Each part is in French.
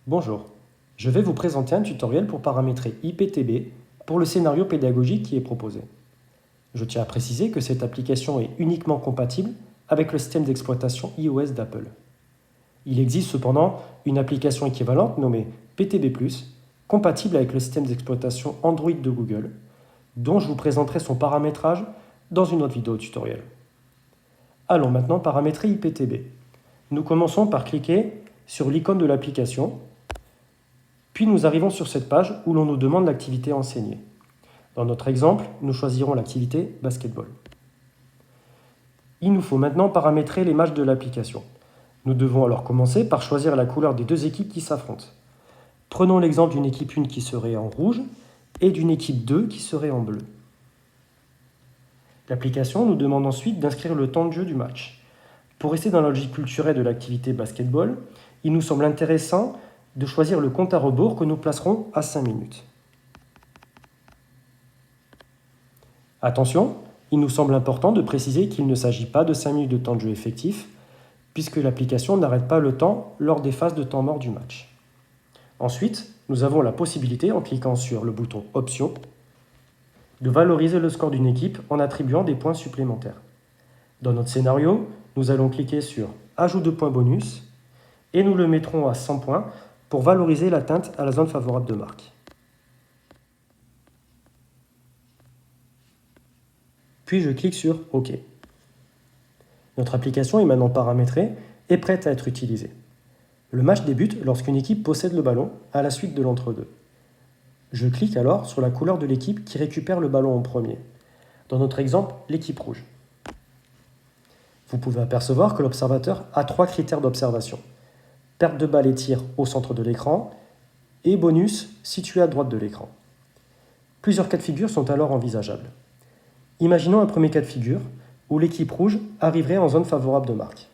Bonjour, je vais vous présenter un tutoriel pour paramétrer IPTB pour le scénario pédagogique qui est proposé. Je tiens à préciser que cette application est uniquement compatible avec le système d'exploitation iOS d'Apple. Il existe cependant une application équivalente nommée PTB+, compatible avec le système d'exploitation Android de Google, dont je vous présenterai son paramétrage dans une autre vidéo tutoriel. Allons maintenant paramétrer IPTB. Nous commençons par cliquer sur l'icône de l'application, puis nous arrivons sur cette page où l'on nous demande l'activité enseignée. Dans notre exemple, nous choisirons l'activité basketball. Il nous faut maintenant paramétrer les matchs de l'application. Nous devons alors commencer par choisir la couleur des deux équipes qui s'affrontent. Prenons l'exemple d'une équipe 1 qui serait en rouge et d'une équipe 2 qui serait en bleu. L'application nous demande ensuite d'inscrire le temps de jeu du match. Pour rester dans la logique culturelle de l'activité basketball, il nous semble intéressant de choisir le compte à rebours que nous placerons à 5 minutes. Attention, il nous semble important de préciser qu'il ne s'agit pas de 5 minutes de temps de jeu effectif, puisque l'application n'arrête pas le temps lors des phases de temps mort du match. Ensuite, nous avons la possibilité, en cliquant sur le bouton « Options », de valoriser le score d'une équipe en attribuant des points supplémentaires. Dans notre scénario, nous allons cliquer sur « Ajout de points bonus » et nous le mettrons à 100 points pour valoriser l'atteinte à la zone favorable de marque. Puis je clique sur « OK ». Notre application est maintenant paramétrée et prête à être utilisée. Le match débute lorsqu'une équipe possède le ballon à la suite de l'entre-deux. Je clique alors sur la couleur de l'équipe qui récupère le ballon en premier. Dans notre exemple, l'équipe rouge. Vous pouvez apercevoir que l'observateur a 3 critères d'observation. Perte de balle et tir au centre de l'écran et bonus situé à droite de l'écran. Plusieurs cas de figure sont alors envisageables. Imaginons un premier cas de figure où l'équipe rouge arriverait en zone favorable de marque.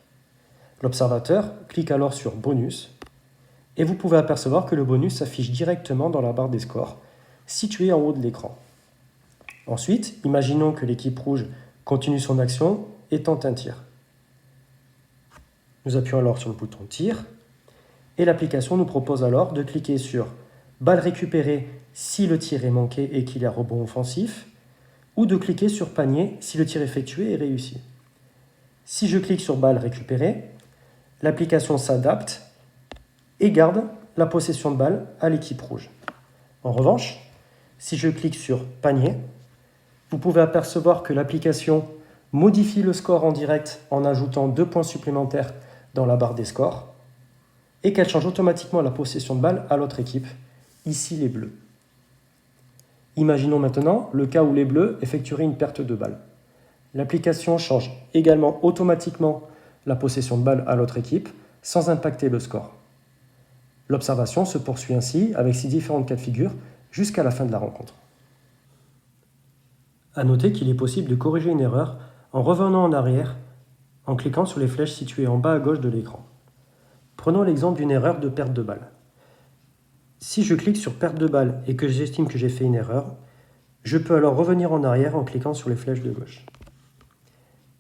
L'observateur clique alors sur bonus et vous pouvez apercevoir que le bonus s'affiche directement dans la barre des scores située en haut de l'écran. Ensuite, imaginons que l'équipe rouge continue son action et tente un tir. Nous appuyons alors sur le bouton tir et l'application nous propose alors de cliquer sur balle récupérée si le tir est manqué et qu'il y a rebond offensif, ou de cliquer sur panier si le tir effectué est réussi. Si je clique sur balle récupérée, l'application s'adapte et garde la possession de balle à l'équipe rouge. En revanche, si je clique sur panier, vous pouvez apercevoir que l'application modifie le score en direct en ajoutant 2 points supplémentaires dans la barre des scores et qu'elle change automatiquement la possession de balle à l'autre équipe, ici les bleus. Imaginons maintenant le cas où les bleus effectueraient une perte de balle. L'application change également automatiquement la possession de balle à l'autre équipe sans impacter le score. L'observation se poursuit ainsi avec ces différents cas de figure jusqu'à la fin de la rencontre. A noter qu'il est possible de corriger une erreur en revenant en arrière en cliquant sur les flèches situées en bas à gauche de l'écran. Prenons l'exemple d'une erreur de perte de balle. Si je clique sur perte de balle et que j'estime que j'ai fait une erreur, je peux alors revenir en arrière en cliquant sur les flèches de gauche.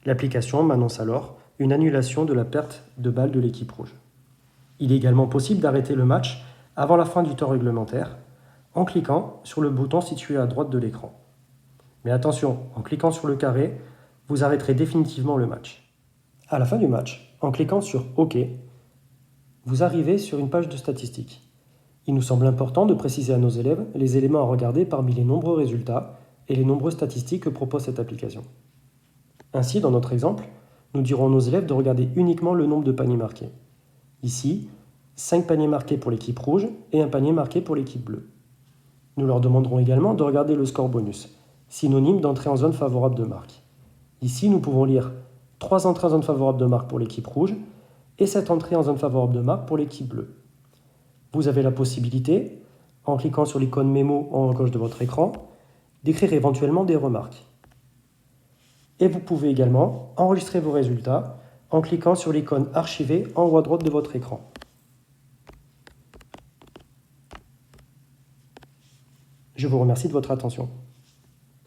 L'application m'annonce alors une annulation de la perte de balle de l'équipe rouge. Il est également possible d'arrêter le match avant la fin du temps réglementaire en cliquant sur le bouton situé à droite de l'écran. Mais attention, en cliquant sur le carré, vous arrêterez définitivement le match. À la fin du match, en cliquant sur OK, vous arrivez sur une page de statistiques. Il nous semble important de préciser à nos élèves les éléments à regarder parmi les nombreux résultats et les nombreuses statistiques que propose cette application. Ainsi, dans notre exemple, nous dirons à nos élèves de regarder uniquement le nombre de paniers marqués. Ici, 5 paniers marqués pour l'équipe rouge et un panier marqué pour l'équipe bleue. Nous leur demanderons également de regarder le score bonus, synonyme d'entrée en zone favorable de marque. Ici, nous pouvons lire 3 entrées en zone favorable de marque pour l'équipe rouge et 7 entrées en zone favorable de marque pour l'équipe bleue. Vous avez la possibilité, en cliquant sur l'icône mémo en haut à gauche de votre écran, d'écrire éventuellement des remarques. Et vous pouvez également enregistrer vos résultats en cliquant sur l'icône archiver en haut à droite de votre écran. Je vous remercie de votre attention.